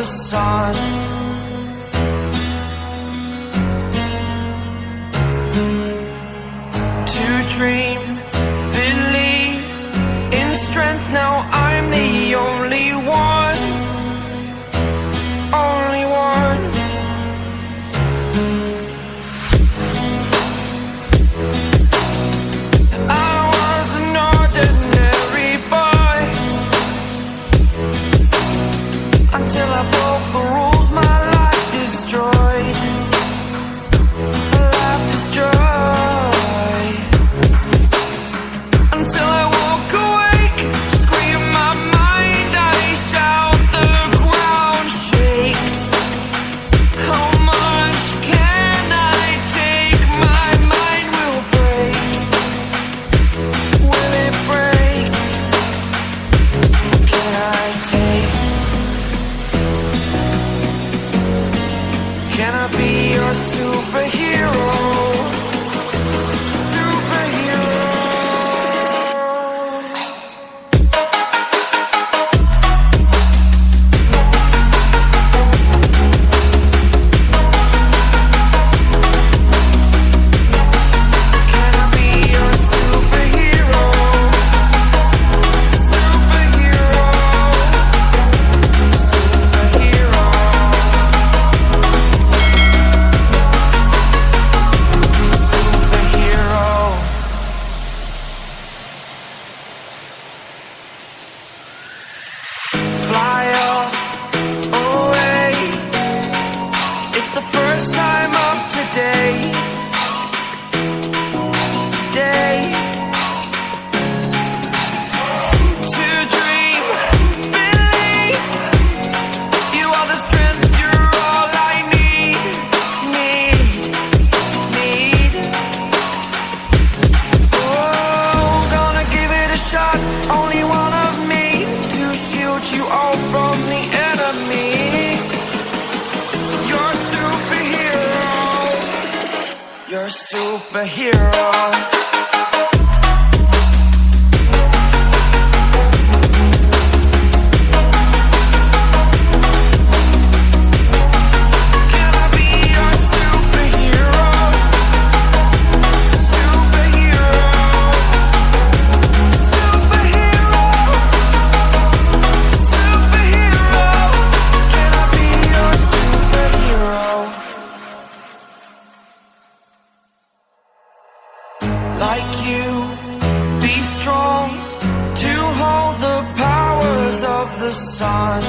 the sun. To dream, believe in strength, now I'm the only one. Only one. I was an ordinary boy until I broke the rules, my life destroyed. Life destroyed. Until I walk awake, scream my mind, I shout, the ground shakes. How much can I take? My mind will break. Will it break? Can I take? Can I be your superhero? Superhero. Can I be your superhero? Superhero. Superhero. Superhero. Fly up away. It's the first time of today. Today. To dream, believe. You are the strength, you're all I need. Need. Oh, gonna give it a shot. Only one of me to shield you all from the enemy. You're a superhero. You're a superhero. Can I be your superhero? Superhero. Superhero. Superhero. Can I be your superhero? Like you, be strong to hold the powers of the sun.